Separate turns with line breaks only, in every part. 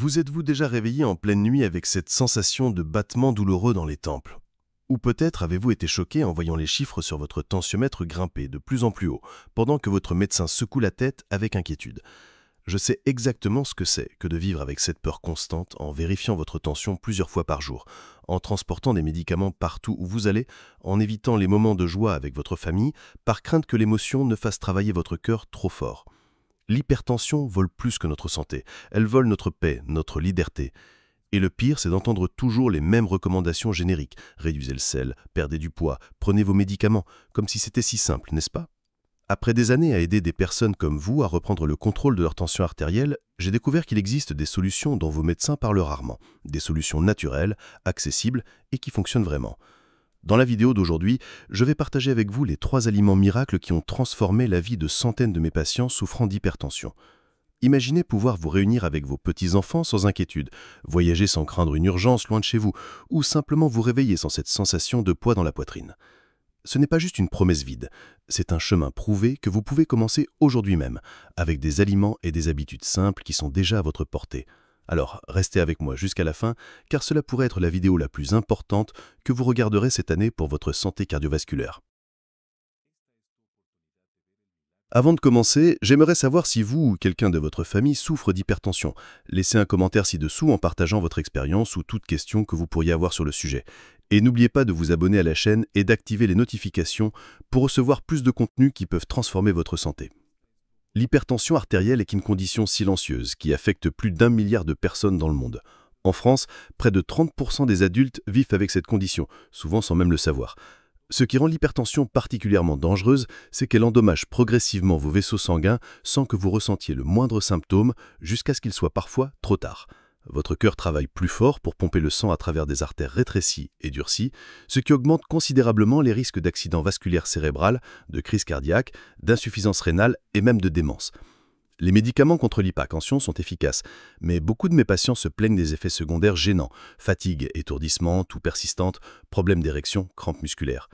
Vous êtes-vous déjà réveillé en pleine nuit avec cette sensation de battement douloureux dans les tempes? Ou peut-être avez-vous été choqué en voyant les chiffres sur votre tensiomètre grimper de plus en plus haut, pendant que votre médecin secoue la tête avec inquiétude. Je sais exactement ce que c'est que de vivre avec cette peur constante en vérifiant votre tension plusieurs fois par jour, en transportant des médicaments partout où vous allez, en évitant les moments de joie avec votre famille, par crainte que l'émotion ne fasse travailler votre cœur trop fort. L'hypertension vole plus que notre santé, elle vole notre paix, notre liberté. Et le pire, c'est d'entendre toujours les mêmes recommandations génériques. Réduisez le sel, perdez du poids, prenez vos médicaments, comme si c'était si simple, n'est-ce pas? Après des années à aider des personnes comme vous à reprendre le contrôle de leur tension artérielle, j'ai découvert qu'il existe des solutions dont vos médecins parlent rarement, des solutions naturelles, accessibles et qui fonctionnent vraiment. Dans la vidéo d'aujourd'hui, je vais partager avec vous les 3 aliments miracles qui ont transformé la vie de centaines de mes patients souffrant d'hypertension. Imaginez pouvoir vous réunir avec vos petits-enfants sans inquiétude, voyager sans craindre une urgence loin de chez vous, ou simplement vous réveiller sans cette sensation de poids dans la poitrine. Ce n'est pas juste une promesse vide, c'est un chemin prouvé que vous pouvez commencer aujourd'hui même, avec des aliments et des habitudes simples qui sont déjà à votre portée. Alors, restez avec moi jusqu'à la fin, car cela pourrait être la vidéo la plus importante que vous regarderez cette année pour votre santé cardiovasculaire. Avant de commencer, j'aimerais savoir si vous ou quelqu'un de votre famille souffre d'hypertension. Laissez un commentaire ci-dessous en partageant votre expérience ou toute question que vous pourriez avoir sur le sujet. Et n'oubliez pas de vous abonner à la chaîne et d'activer les notifications pour recevoir plus de contenus qui peuvent transformer votre santé. L'hypertension artérielle est une condition silencieuse qui affecte plus d'1 milliard de personnes dans le monde. En France, près de 30% des adultes vivent avec cette condition, souvent sans même le savoir. Ce qui rend l'hypertension particulièrement dangereuse, c'est qu'elle endommage progressivement vos vaisseaux sanguins sans que vous ressentiez le moindre symptôme jusqu'à ce qu'il soit parfois trop tard. Votre cœur travaille plus fort pour pomper le sang à travers des artères rétrécies et durcies, ce qui augmente considérablement les risques d'accident vasculaire cérébral, de crise cardiaque, d'insuffisance rénale et même de démence. Les médicaments contre l'hypertension sont efficaces, mais beaucoup de mes patients se plaignent des effets secondaires gênants, fatigue, étourdissement, toux persistante, problèmes d'érection, crampes musculaires.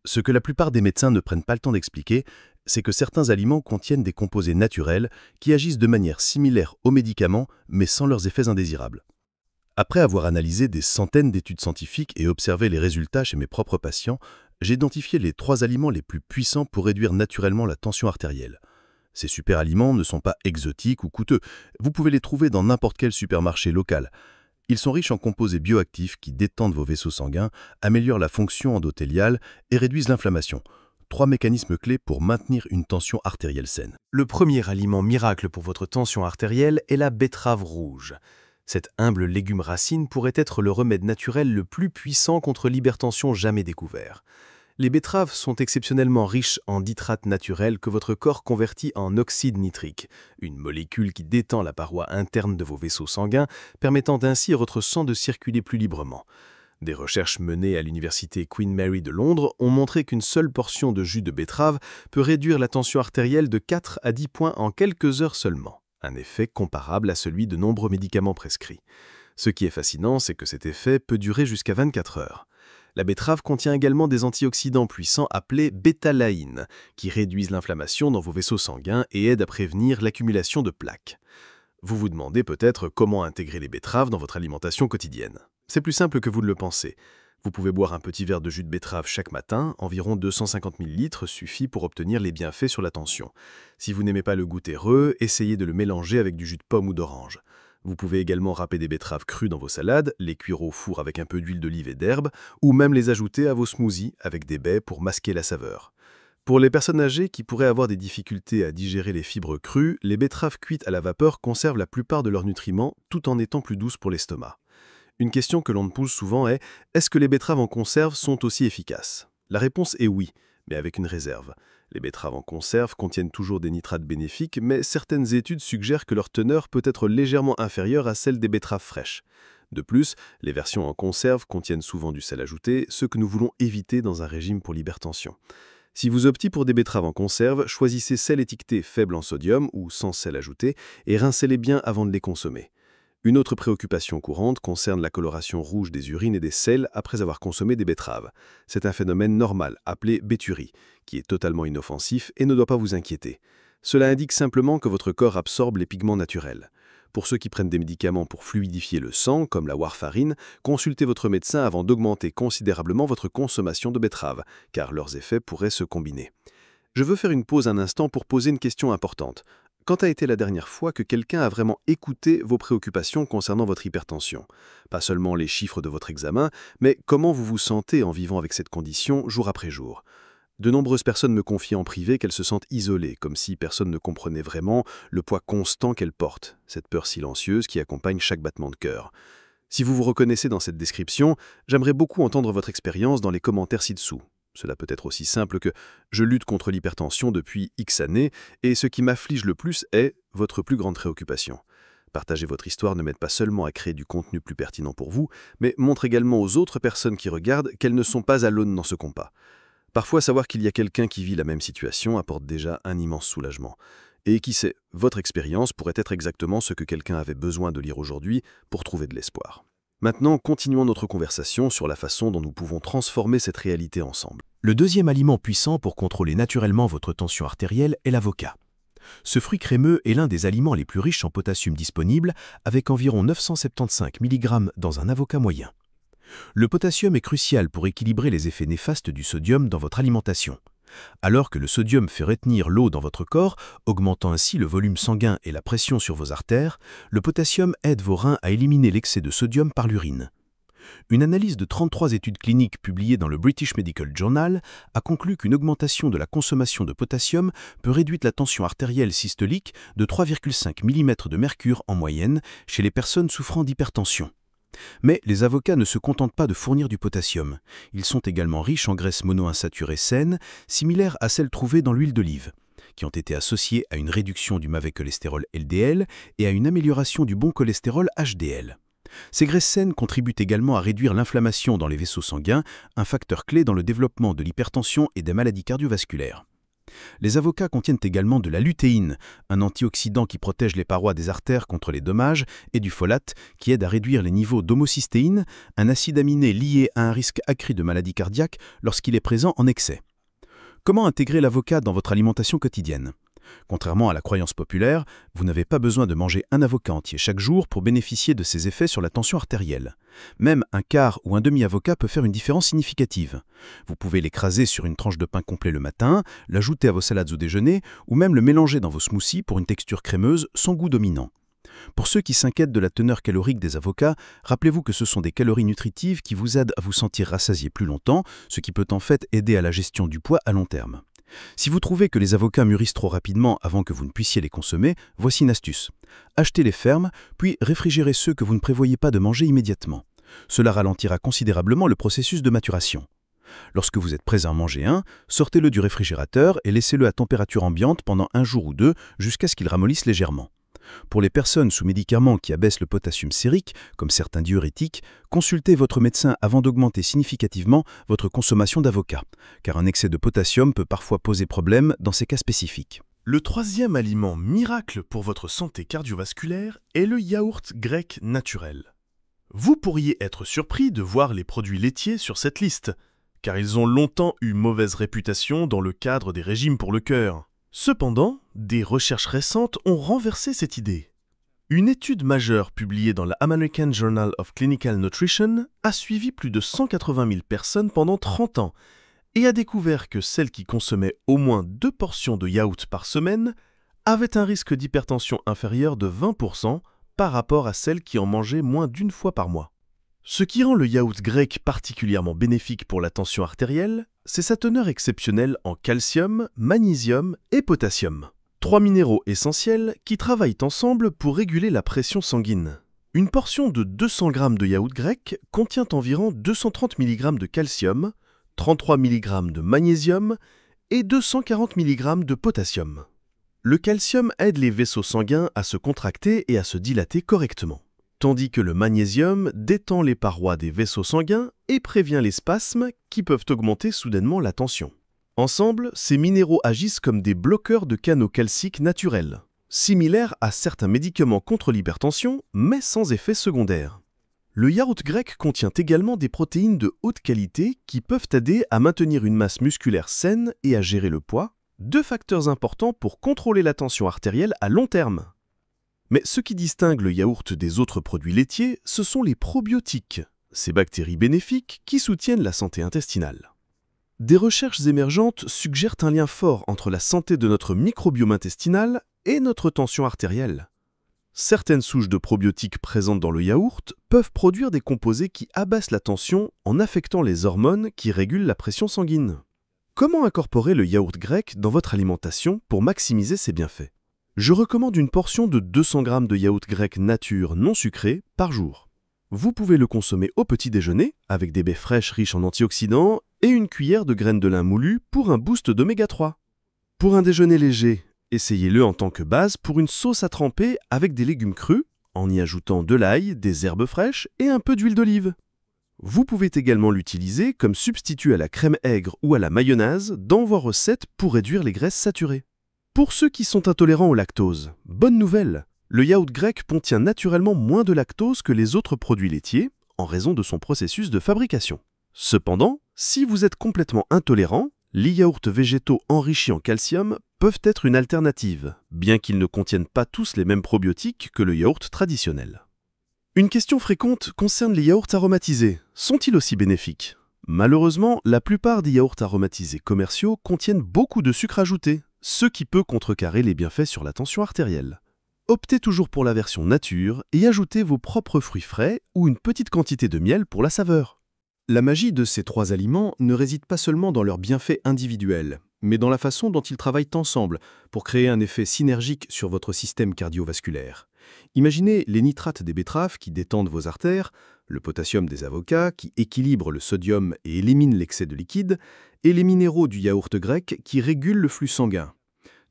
Ce que la plupart des médecins ne prennent pas le temps d'expliquer, c'est que certains aliments contiennent des composés naturels qui agissent de manière similaire aux médicaments, mais sans leurs effets indésirables. Après avoir analysé des centaines d'études scientifiques et observé les résultats chez mes propres patients, j'ai identifié les 3 aliments les plus puissants pour réduire naturellement la tension artérielle. Ces super aliments ne sont pas exotiques ou coûteux. Vous pouvez les trouver dans n'importe quel supermarché local. Ils sont riches en composés bioactifs qui détendent vos vaisseaux sanguins, améliorent la fonction endothéliale et réduisent l'inflammation. 3 mécanismes clés pour maintenir une tension artérielle saine.
Le premier aliment miracle pour votre tension artérielle est la betterave rouge. Cet humble légume racine pourrait être le remède naturel le plus puissant contre l'hypertension jamais découvert. Les betteraves sont exceptionnellement riches en nitrates naturels que votre corps convertit en oxyde nitrique, une molécule qui détend la paroi interne de vos vaisseaux sanguins, permettant ainsi à votre sang de circuler plus librement. Des recherches menées à l'université Queen Mary de Londres ont montré qu'une seule portion de jus de betterave peut réduire la tension artérielle de 4 à 10 points en quelques heures seulement, un effet comparable à celui de nombreux médicaments prescrits. Ce qui est fascinant, c'est que cet effet peut durer jusqu'à 24 heures. La betterave contient également des antioxydants puissants appelés bêta-laïnes, qui réduisent l'inflammation dans vos vaisseaux sanguins et aident à prévenir l'accumulation de plaques. Vous vous demandez peut-être comment intégrer les betteraves dans votre alimentation quotidienne. C'est plus simple que vous ne le pensez. Vous pouvez boire un petit verre de jus de betterave chaque matin, environ 250 ml suffit pour obtenir les bienfaits sur la tension. Si vous n'aimez pas le goût terreux, essayez de le mélanger avec du jus de pomme ou d'orange. Vous pouvez également râper des betteraves crues dans vos salades, les cuire au four avec un peu d'huile d'olive et d'herbe, ou même les ajouter à vos smoothies avec des baies pour masquer la saveur. Pour les personnes âgées qui pourraient avoir des difficultés à digérer les fibres crues, les betteraves cuites à la vapeur conservent la plupart de leurs nutriments tout en étant plus douces pour l'estomac. Une question que l'on me pose souvent est « Est-ce que les betteraves en conserve sont aussi efficaces ?» La réponse est oui, mais avec une réserve. Les betteraves en conserve contiennent toujours des nitrates bénéfiques, mais certaines études suggèrent que leur teneur peut être légèrement inférieure à celle des betteraves fraîches. De plus, les versions en conserve contiennent souvent du sel ajouté, ce que nous voulons éviter dans un régime pour l'hypertension. Si vous optez pour des betteraves en conserve, choisissez celles étiquetées faibles en sodium ou sans sel ajouté et rincez-les bien avant de les consommer. Une autre préoccupation courante concerne la coloration rouge des urines et des selles après avoir consommé des betteraves. C'est un phénomène normal, appelé béturie, qui est totalement inoffensif et ne doit pas vous inquiéter. Cela indique simplement que votre corps absorbe les pigments naturels. Pour ceux qui prennent des médicaments pour fluidifier le sang, comme la warfarine, consultez votre médecin avant d'augmenter considérablement votre consommation de betterave, car leurs effets pourraient se combiner. Je veux faire une pause un instant pour poser une question importante. Quand a été la dernière fois que quelqu'un a vraiment écouté vos préoccupations concernant votre hypertension? Pas seulement les chiffres de votre examen, mais comment vous vous sentez en vivant avec cette condition jour après jour? De nombreuses personnes me confient en privé qu'elles se sentent isolées, comme si personne ne comprenait vraiment le poids constant qu'elles portent, cette peur silencieuse qui accompagne chaque battement de cœur. Si vous vous reconnaissez dans cette description, j'aimerais beaucoup entendre votre expérience dans les commentaires ci-dessous. Cela peut être aussi simple que « je lutte contre l'hypertension depuis X années et ce qui m'afflige le plus est votre plus grande préoccupation ». Partager votre histoire ne m'aide pas seulement à créer du contenu plus pertinent pour vous, mais montre également aux autres personnes qui regardent qu'elles ne sont pas alone dans ce combat. Parfois, savoir qu'il y a quelqu'un qui vit la même situation apporte déjà un immense soulagement. Et qui sait, votre expérience pourrait être exactement ce que quelqu'un avait besoin de lire aujourd'hui pour trouver de l'espoir. Maintenant, continuons notre conversation sur la façon dont nous pouvons transformer cette réalité ensemble.
Le deuxième aliment puissant pour contrôler naturellement votre tension artérielle est l'avocat. Ce fruit crémeux est l'un des aliments les plus riches en potassium disponible, avec environ 975 mg dans un avocat moyen. Le potassium est crucial pour équilibrer les effets néfastes du sodium dans votre alimentation. Alors que le sodium fait retenir l'eau dans votre corps, augmentant ainsi le volume sanguin et la pression sur vos artères, le potassium aide vos reins à éliminer l'excès de sodium par l'urine. Une analyse de 33 études cliniques publiées dans le British Medical Journal a conclu qu'une augmentation de la consommation de potassium peut réduire la tension artérielle systolique de 3,5 mm de mercure en moyenne chez les personnes souffrant d'hypertension. Mais les avocats ne se contentent pas de fournir du potassium. Ils sont également riches en graisses monoinsaturées saines, similaires à celles trouvées dans l'huile d'olive, qui ont été associées à une réduction du mauvais cholestérol LDL et à une amélioration du bon cholestérol HDL. Ces graisses saines contribuent également à réduire l'inflammation dans les vaisseaux sanguins, un facteur clé dans le développement de l'hypertension et des maladies cardiovasculaires. Les avocats contiennent également de la lutéine, un antioxydant qui protège les parois des artères contre les dommages, et du folate, qui aide à réduire les niveaux d'homocystéine, un acide aminé lié à un risque accru de maladie cardiaque lorsqu'il est présent en excès. Comment intégrer l'avocat dans votre alimentation quotidienne ? Contrairement à la croyance populaire, vous n'avez pas besoin de manger un avocat entier chaque jour pour bénéficier de ses effets sur la tension artérielle. Même un quart ou un demi-avocat peut faire une différence significative. Vous pouvez l'écraser sur une tranche de pain complet le matin, l'ajouter à vos salades au déjeuner ou même le mélanger dans vos smoothies pour une texture crémeuse sans goût dominant. Pour ceux qui s'inquiètent de la teneur calorique des avocats, rappelez-vous que ce sont des calories nutritives qui vous aident à vous sentir rassasié plus longtemps, ce qui peut en fait aider à la gestion du poids à long terme. Si vous trouvez que les avocats mûrissent trop rapidement avant que vous ne puissiez les consommer, voici une astuce. Achetez-les fermes, puis réfrigérez ceux que vous ne prévoyez pas de manger immédiatement. Cela ralentira considérablement le processus de maturation. Lorsque vous êtes prêt à en manger un, sortez-le du réfrigérateur et laissez-le à température ambiante pendant un jour ou deux jusqu'à ce qu'il ramollisse légèrement. Pour les personnes sous médicaments qui abaissent le potassium sérique, comme certains diurétiques, consultez votre médecin avant d'augmenter significativement votre consommation d'avocat, car un excès de potassium peut parfois poser problème dans ces cas spécifiques.
Le troisième aliment miracle pour votre santé cardiovasculaire est le yaourt grec naturel. Vous pourriez être surpris de voir les produits laitiers sur cette liste, car ils ont longtemps eu mauvaise réputation dans le cadre des régimes pour le cœur. Cependant, des recherches récentes ont renversé cette idée. Une étude majeure publiée dans la American Journal of Clinical Nutrition a suivi plus de 180 000 personnes pendant 30 ans et a découvert que celles qui consommaient au moins 2 portions de yaourt par semaine avaient un risque d'hypertension inférieur de 20% par rapport à celles qui en mangeaient moins d'1 fois par mois. Ce qui rend le yaourt grec particulièrement bénéfique pour la tension artérielle, c'est sa teneur exceptionnelle en calcium, magnésium et potassium. 3 minéraux essentiels qui travaillent ensemble pour réguler la pression sanguine. Une portion de 200 g de yaourt grec contient environ 230 mg de calcium, 33 mg de magnésium et 240 mg de potassium. Le calcium aide les vaisseaux sanguins à se contracter et à se dilater correctement, tandis que le magnésium détend les parois des vaisseaux sanguins et prévient les spasmes qui peuvent augmenter soudainement la tension. Ensemble, ces minéraux agissent comme des bloqueurs de canaux calciques naturels, similaires à certains médicaments contre l'hypertension, mais sans effet secondaire. Le yaourt grec contient également des protéines de haute qualité qui peuvent aider à maintenir une masse musculaire saine et à gérer le poids, 2 facteurs importants pour contrôler la tension artérielle à long terme. Mais ce qui distingue le yaourt des autres produits laitiers, ce sont les probiotiques, ces bactéries bénéfiques qui soutiennent la santé intestinale. Des recherches émergentes suggèrent un lien fort entre la santé de notre microbiome intestinal et notre tension artérielle. Certaines souches de probiotiques présentes dans le yaourt peuvent produire des composés qui abaissent la tension en affectant les hormones qui régulent la pression sanguine. Comment incorporer le yaourt grec dans votre alimentation pour maximiser ses bienfaits? Je recommande une portion de 200 g de yaourt grec nature non sucré par jour. Vous pouvez le consommer au petit déjeuner avec des baies fraîches riches en antioxydants et une cuillère de graines de lin moulues pour un boost d'oméga 3. Pour un déjeuner léger, essayez-le en tant que base pour une sauce à tremper avec des légumes crus, en y ajoutant de l'ail, des herbes fraîches et un peu d'huile d'olive. Vous pouvez également l'utiliser comme substitut à la crème aigre ou à la mayonnaise dans vos recettes pour réduire les graisses saturées. Pour ceux qui sont intolérants au lactose, bonne nouvelle, le yaourt grec contient naturellement moins de lactose que les autres produits laitiers en raison de son processus de fabrication. Cependant, si vous êtes complètement intolérant, les yaourts végétaux enrichis en calcium peuvent être une alternative, bien qu'ils ne contiennent pas tous les mêmes probiotiques que le yaourt traditionnel. Une question fréquente concerne les yaourts aromatisés. Sont-ils aussi bénéfiques? Malheureusement, la plupart des yaourts aromatisés commerciaux contiennent beaucoup de sucre ajouté, ce qui peut contrecarrer les bienfaits sur la tension artérielle. Optez toujours pour la version nature et ajoutez vos propres fruits frais ou une petite quantité de miel pour la saveur.
La magie de ces trois aliments ne réside pas seulement dans leurs bienfaits individuels, mais dans la façon dont ils travaillent ensemble pour créer un effet synergique sur votre système cardiovasculaire. Imaginez les nitrates des betteraves qui détendent vos artères, le potassium des avocats qui équilibre le sodium et élimine l'excès de liquide, et les minéraux du yaourt grec qui régulent le flux sanguin,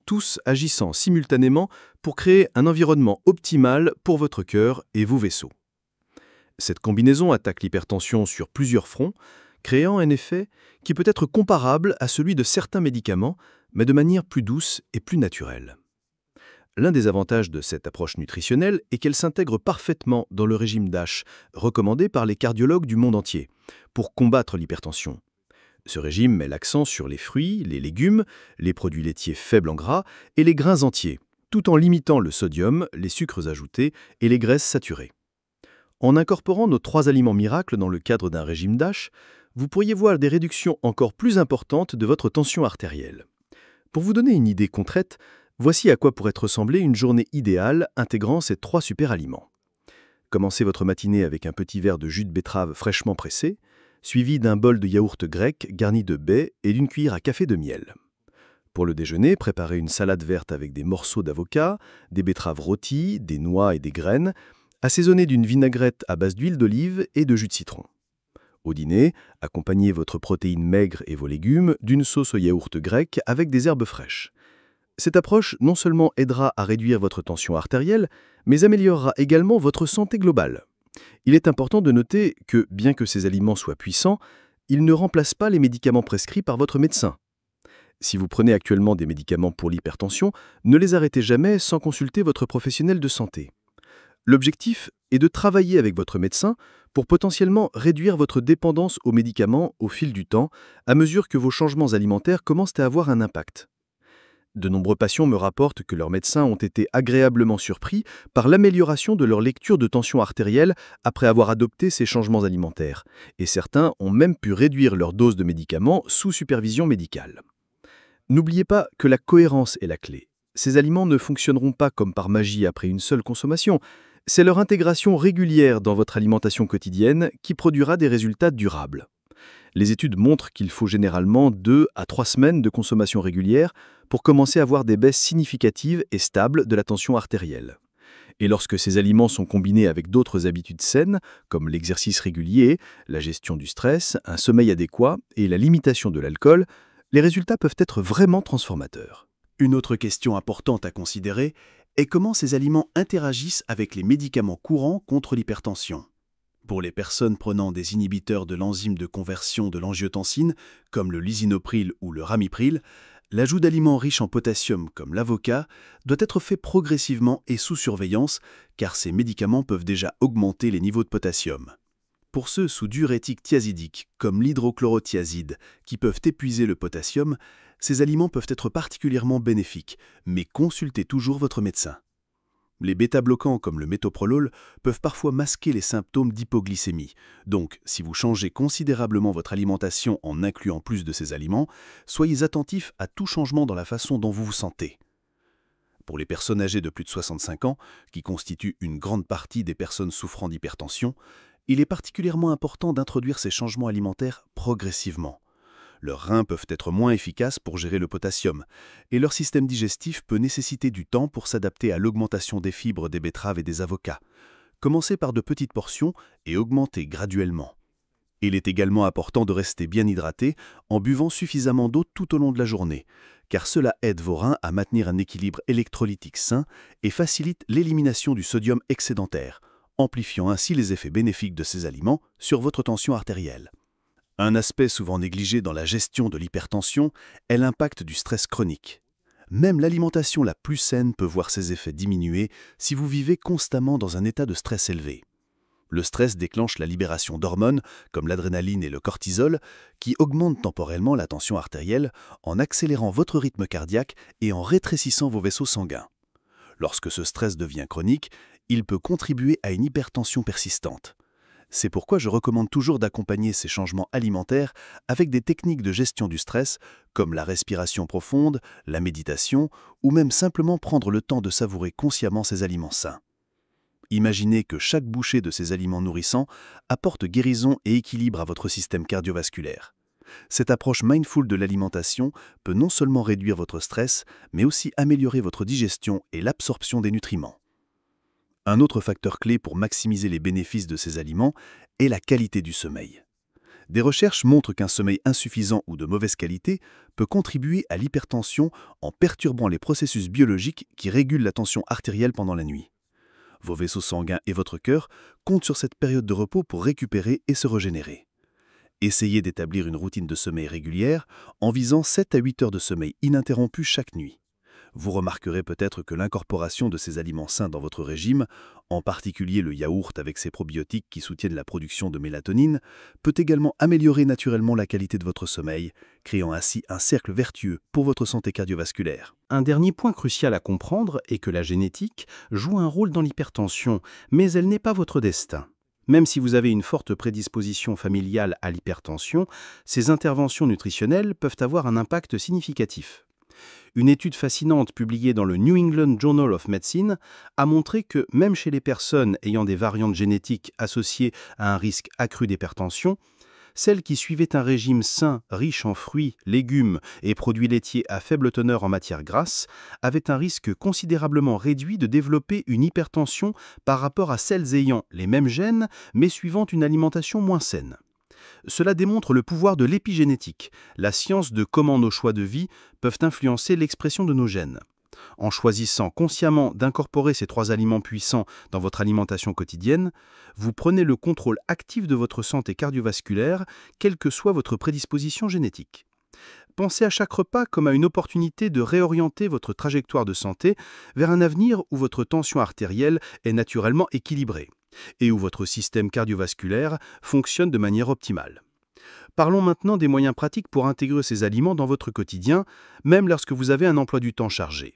tous agissant simultanément pour créer un environnement optimal pour votre cœur et vos vaisseaux. Cette combinaison attaque l'hypertension sur plusieurs fronts, créant un effet qui peut être comparable à celui de certains médicaments, mais de manière plus douce et plus naturelle. L'un des avantages de cette approche nutritionnelle est qu'elle s'intègre parfaitement dans le régime DASH, recommandé par les cardiologues du monde entier, pour combattre l'hypertension. Ce régime met l'accent sur les fruits, les légumes, les produits laitiers faibles en gras et les grains entiers, tout en limitant le sodium, les sucres ajoutés et les graisses saturées. En incorporant nos trois aliments miracles dans le cadre d'un régime DASH, vous pourriez voir des réductions encore plus importantes de votre tension artérielle. Pour vous donner une idée concrète, voici à quoi pourrait ressembler une journée idéale intégrant ces trois super aliments. Commencez votre matinée avec un petit verre de jus de betterave fraîchement pressé, suivi d'un bol de yaourt grec garni de baies et d'une cuillère à café de miel. Pour le déjeuner, préparez une salade verte avec des morceaux d'avocat, des betteraves rôties, des noix et des graines, assaisonnée d'une vinaigrette à base d'huile d'olive et de jus de citron. Au dîner, accompagnez votre protéine maigre et vos légumes d'une sauce au yaourt grec avec des herbes fraîches. Cette approche non seulement aidera à réduire votre tension artérielle, mais améliorera également votre santé globale. Il est important de noter que, bien que ces aliments soient puissants, ils ne remplacent pas les médicaments prescrits par votre médecin. Si vous prenez actuellement des médicaments pour l'hypertension, ne les arrêtez jamais sans consulter votre professionnel de santé. L'objectif est de travailler avec votre médecin pour potentiellement réduire votre dépendance aux médicaments au fil du temps, à mesure que vos changements alimentaires commencent à avoir un impact. De nombreux patients me rapportent que leurs médecins ont été agréablement surpris par l'amélioration de leur lecture de tension artérielle après avoir adopté ces changements alimentaires, et certains ont même pu réduire leur dose de médicaments sous supervision médicale. N'oubliez pas que la cohérence est la clé. Ces aliments ne fonctionneront pas comme par magie après une seule consommation. C'est leur intégration régulière dans votre alimentation quotidienne qui produira des résultats durables. Les études montrent qu'il faut généralement 2 à 3 semaines de consommation régulière pour commencer à voir des baisses significatives et stables de la tension artérielle. Et lorsque ces aliments sont combinés avec d'autres habitudes saines, comme l'exercice régulier, la gestion du stress, un sommeil adéquat et la limitation de l'alcool, les résultats peuvent être vraiment transformateurs.
Une autre question importante à considérer est comment ces aliments interagissent avec les médicaments courants contre l'hypertension. Pour les personnes prenant des inhibiteurs de l'enzyme de conversion de l'angiotensine, comme le lisinopril ou le ramipril, l'ajout d'aliments riches en potassium comme l'avocat doit être fait progressivement et sous surveillance, car ces médicaments peuvent déjà augmenter les niveaux de potassium. Pour ceux sous diurétique thiazidique, comme l'hydrochlorothiazide, qui peuvent épuiser le potassium, ces aliments peuvent être particulièrement bénéfiques, mais consultez toujours votre médecin. Les bêta-bloquants comme le métoprolol peuvent parfois masquer les symptômes d'hypoglycémie. Donc, si vous changez considérablement votre alimentation en incluant plus de ces aliments, soyez attentifs à tout changement dans la façon dont vous vous sentez. Pour les personnes âgées de plus de 65 ans, qui constituent une grande partie des personnes souffrant d'hypertension, il est particulièrement important d'introduire ces changements alimentaires progressivement. Leurs reins peuvent être moins efficaces pour gérer le potassium, et leur système digestif peut nécessiter du temps pour s'adapter à l'augmentation des fibres des betteraves et des avocats. Commencez par de petites portions et augmentez graduellement. Il est également important de rester bien hydraté en buvant suffisamment d'eau tout au long de la journée, car cela aide vos reins à maintenir un équilibre électrolytique sain et facilite l'élimination du sodium excédentaire, amplifiant ainsi les effets bénéfiques de ces aliments sur votre tension artérielle. Un aspect souvent négligé dans la gestion de l'hypertension est l'impact du stress chronique. Même l'alimentation la plus saine peut voir ses effets diminuer si vous vivez constamment dans un état de stress élevé. Le stress déclenche la libération d'hormones comme l'adrénaline et le cortisol qui augmentent temporellement la tension artérielle en accélérant votre rythme cardiaque et en rétrécissant vos vaisseaux sanguins. Lorsque ce stress devient chronique, il peut contribuer à une hypertension persistante. C'est pourquoi je recommande toujours d'accompagner ces changements alimentaires avec des techniques de gestion du stress comme la respiration profonde, la méditation ou même simplement prendre le temps de savourer consciemment ces aliments sains. Imaginez que chaque bouchée de ces aliments nourrissants apporte guérison et équilibre à votre système cardiovasculaire. Cette approche mindful de l'alimentation peut non seulement réduire votre stress, mais aussi améliorer votre digestion et l'absorption des nutriments. Un autre facteur clé pour maximiser les bénéfices de ces aliments est la qualité du sommeil. Des recherches montrent qu'un sommeil insuffisant ou de mauvaise qualité peut contribuer à l'hypertension en perturbant les processus biologiques qui régulent la tension artérielle pendant la nuit. Vos vaisseaux sanguins et votre cœur comptent sur cette période de repos pour récupérer et se régénérer. Essayez d'établir une routine de sommeil régulière en visant 7 à 8 heures de sommeil ininterrompu chaque nuit. Vous remarquerez peut-être que l'incorporation de ces aliments sains dans votre régime, en particulier le yaourt avec ses probiotiques qui soutiennent la production de mélatonine, peut également améliorer naturellement la qualité de votre sommeil, créant ainsi un cercle vertueux pour votre santé cardiovasculaire.
Un dernier point crucial à comprendre est que la génétique joue un rôle dans l'hypertension, mais elle n'est pas votre destin. Même si vous avez une forte prédisposition familiale à l'hypertension, ces interventions nutritionnelles peuvent avoir un impact significatif. Une étude fascinante publiée dans le New England Journal of Medicine a montré que même chez les personnes ayant des variantes génétiques associées à un risque accru d'hypertension, celles qui suivaient un régime sain, riche en fruits, légumes et produits laitiers à faible teneur en matière grasse, avaient un risque considérablement réduit de développer une hypertension par rapport à celles ayant les mêmes gènes mais suivant une alimentation moins saine. Cela démontre le pouvoir de l'épigénétique, la science de comment nos choix de vie peuvent influencer l'expression de nos gènes. En choisissant consciemment d'incorporer ces 3 aliments puissants dans votre alimentation quotidienne, vous prenez le contrôle actif de votre santé cardiovasculaire, quelle que soit votre prédisposition génétique. Pensez à chaque repas comme à une opportunité de réorienter votre trajectoire de santé vers un avenir où votre tension artérielle est naturellement équilibrée et où votre système cardiovasculaire fonctionne de manière optimale. Parlons maintenant des moyens pratiques pour intégrer ces aliments dans votre quotidien, même lorsque vous avez un emploi du temps chargé.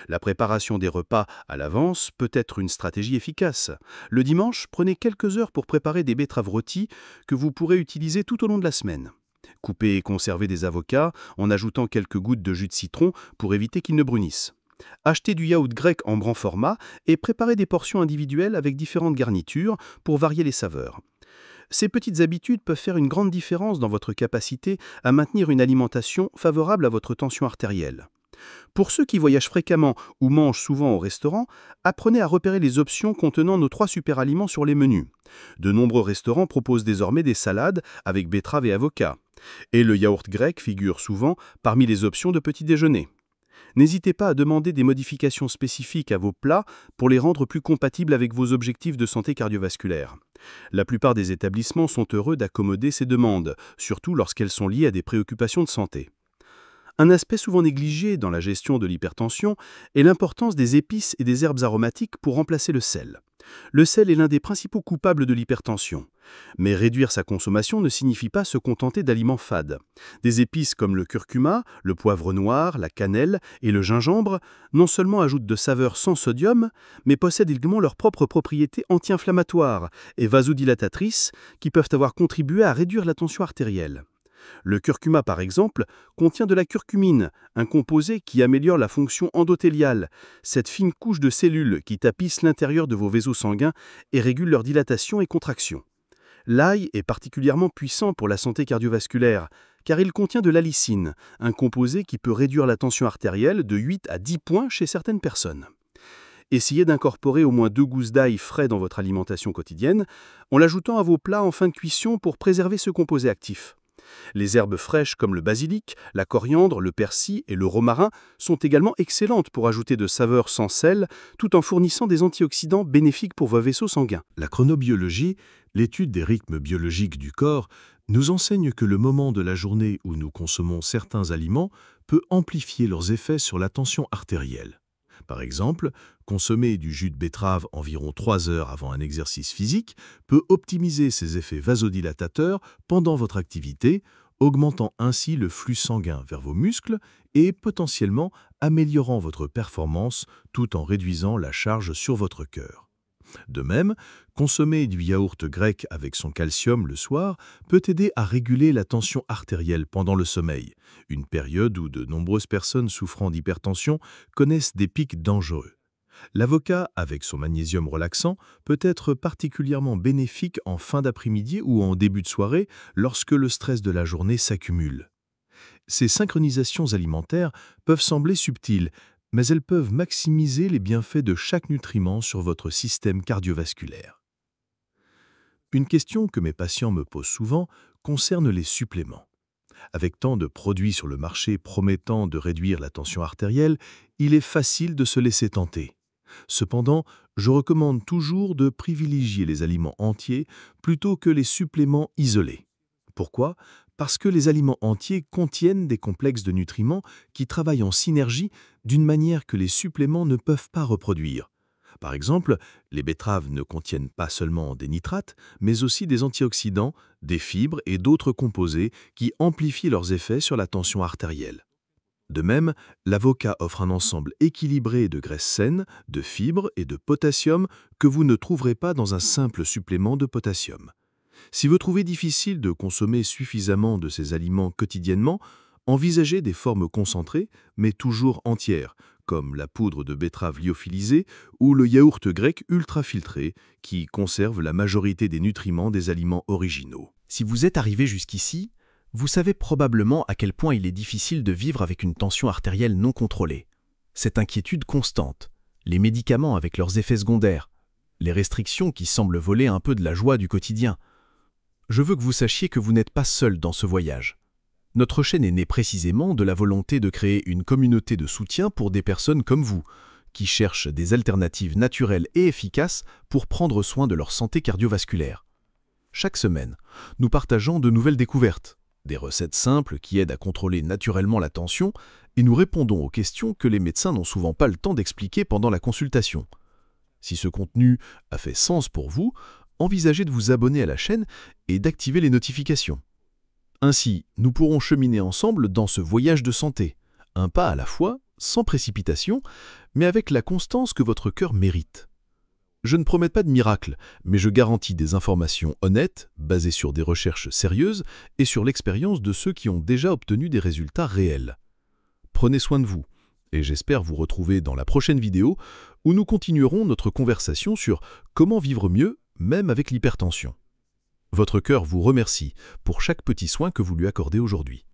La préparation des repas à l'avance peut être une stratégie efficace. Le dimanche, prenez quelques heures pour préparer des betteraves rôties que vous pourrez utiliser tout au long de la semaine. Coupez et conservez des avocats en ajoutant quelques gouttes de jus de citron pour éviter qu'ils ne brunissent. Achetez du yaourt grec en grand format et préparez des portions individuelles avec différentes garnitures pour varier les saveurs. Ces petites habitudes peuvent faire une grande différence dans votre capacité à maintenir une alimentation favorable à votre tension artérielle. Pour ceux qui voyagent fréquemment ou mangent souvent au restaurant, apprenez à repérer les options contenant nos 3 super-aliments sur les menus. De nombreux restaurants proposent désormais des salades avec betteraves et avocats. Et le yaourt grec figure souvent parmi les options de petit déjeuner. N'hésitez pas à demander des modifications spécifiques à vos plats pour les rendre plus compatibles avec vos objectifs de santé cardiovasculaire. La plupart des établissements sont heureux d'accommoder ces demandes, surtout lorsqu'elles sont liées à des préoccupations de santé. Un aspect souvent négligé dans la gestion de l'hypertension est l'importance des épices et des herbes aromatiques pour remplacer le sel. Le sel est l'un des principaux coupables de l'hypertension. Mais réduire sa consommation ne signifie pas se contenter d'aliments fades. Des épices comme le curcuma, le poivre noir, la cannelle et le gingembre non seulement ajoutent de saveurs sans sodium, mais possèdent également leurs propres propriétés anti-inflammatoires et vasodilatatrices qui peuvent avoir contribué à réduire la tension artérielle. Le curcuma, par exemple, contient de la curcumine, un composé qui améliore la fonction endothéliale, cette fine couche de cellules qui tapisse l'intérieur de vos vaisseaux sanguins et régule leur dilatation et contraction. L'ail est particulièrement puissant pour la santé cardiovasculaire, car il contient de l'allicine, un composé qui peut réduire la tension artérielle de 8 à 10 points chez certaines personnes. Essayez d'incorporer au moins 2 gousses d'ail frais dans votre alimentation quotidienne, en l'ajoutant à vos plats en fin de cuisson pour préserver ce composé actif. Les herbes fraîches comme le basilic, la coriandre, le persil et le romarin sont également excellentes pour ajouter de saveurs sans sel, tout en fournissant des antioxydants bénéfiques pour vos vaisseaux sanguins.
La chronobiologie, l'étude des rythmes biologiques du corps, nous enseigne que le moment de la journée où nous consommons certains aliments peut amplifier leurs effets sur la tension artérielle. Par exemple, consommer du jus de betterave environ 3 heures avant un exercice physique peut optimiser ses effets vasodilatateurs pendant votre activité, augmentant ainsi le flux sanguin vers vos muscles et potentiellement améliorant votre performance tout en réduisant la charge sur votre cœur. De même, consommer du yaourt grec avec son calcium le soir peut aider à réguler la tension artérielle pendant le sommeil, une période où de nombreuses personnes souffrant d'hypertension connaissent des pics dangereux. L'avocat, avec son magnésium relaxant, peut être particulièrement bénéfique en fin d'après-midi ou en début de soirée lorsque le stress de la journée s'accumule. Ces synchronisations alimentaires peuvent sembler subtiles, mais elles peuvent maximiser les bienfaits de chaque nutriment sur votre système cardiovasculaire. Une question que mes patients me posent souvent concerne les suppléments. Avec tant de produits sur le marché promettant de réduire la tension artérielle, il est facile de se laisser tenter. Cependant, je recommande toujours de privilégier les aliments entiers plutôt que les suppléments isolés. Pourquoi ? Parce que les aliments entiers contiennent des complexes de nutriments qui travaillent en synergie d'une manière que les suppléments ne peuvent pas reproduire. Par exemple, les betteraves ne contiennent pas seulement des nitrates, mais aussi des antioxydants, des fibres et d'autres composés qui amplifient leurs effets sur la tension artérielle. De même, l'avocat offre un ensemble équilibré de graisses saines, de fibres et de potassium que vous ne trouverez pas dans un simple supplément de potassium. Si vous trouvez difficile de consommer suffisamment de ces aliments quotidiennement, envisagez des formes concentrées, mais toujours entières, comme la poudre de betterave lyophilisée ou le yaourt grec ultra-filtré, qui conserve la majorité des nutriments des aliments originaux.
Si vous êtes arrivé jusqu'ici, vous savez probablement à quel point il est difficile de vivre avec une tension artérielle non contrôlée. Cette inquiétude constante, les médicaments avec leurs effets secondaires, les restrictions qui semblent voler un peu de la joie du quotidien. Je veux que vous sachiez que vous n'êtes pas seul dans ce voyage. Notre chaîne est née précisément de la volonté de créer une communauté de soutien pour des personnes comme vous, qui cherchent des alternatives naturelles et efficaces pour prendre soin de leur santé cardiovasculaire. Chaque semaine, nous partageons de nouvelles découvertes, des recettes simples qui aident à contrôler naturellement la tension, et nous répondons aux questions que les médecins n'ont souvent pas le temps d'expliquer pendant la consultation. Si ce contenu a fait sens pour vous, envisagez de vous abonner à la chaîne et d'activer les notifications. Ainsi, nous pourrons cheminer ensemble dans ce voyage de santé, un pas à la fois, sans précipitation, mais avec la constance que votre cœur mérite. Je ne promets pas de miracle, mais je garantis des informations honnêtes, basées sur des recherches sérieuses et sur l'expérience de ceux qui ont déjà obtenu des résultats réels. Prenez soin de vous, et j'espère vous retrouver dans la prochaine vidéo où nous continuerons notre conversation sur comment vivre mieux, même avec l'hypertension. Votre cœur vous remercie pour chaque petit soin que vous lui accordez aujourd'hui.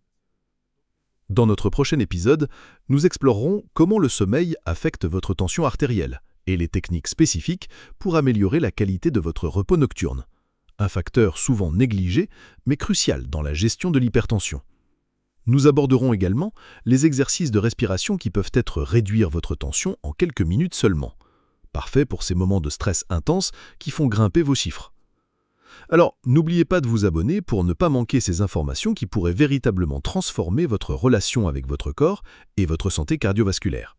Dans notre prochain épisode, nous explorerons comment le sommeil affecte votre tension artérielle et les techniques spécifiques pour améliorer la qualité de votre repos nocturne, un facteur souvent négligé mais crucial dans la gestion de l'hypertension. Nous aborderons également les exercices de respiration qui peuvent réduire votre tension en quelques minutes seulement, parfait pour ces moments de stress intense qui font grimper vos chiffres. Alors, n'oubliez pas de vous abonner pour ne pas manquer ces informations qui pourraient véritablement transformer votre relation avec votre corps et votre santé cardiovasculaire.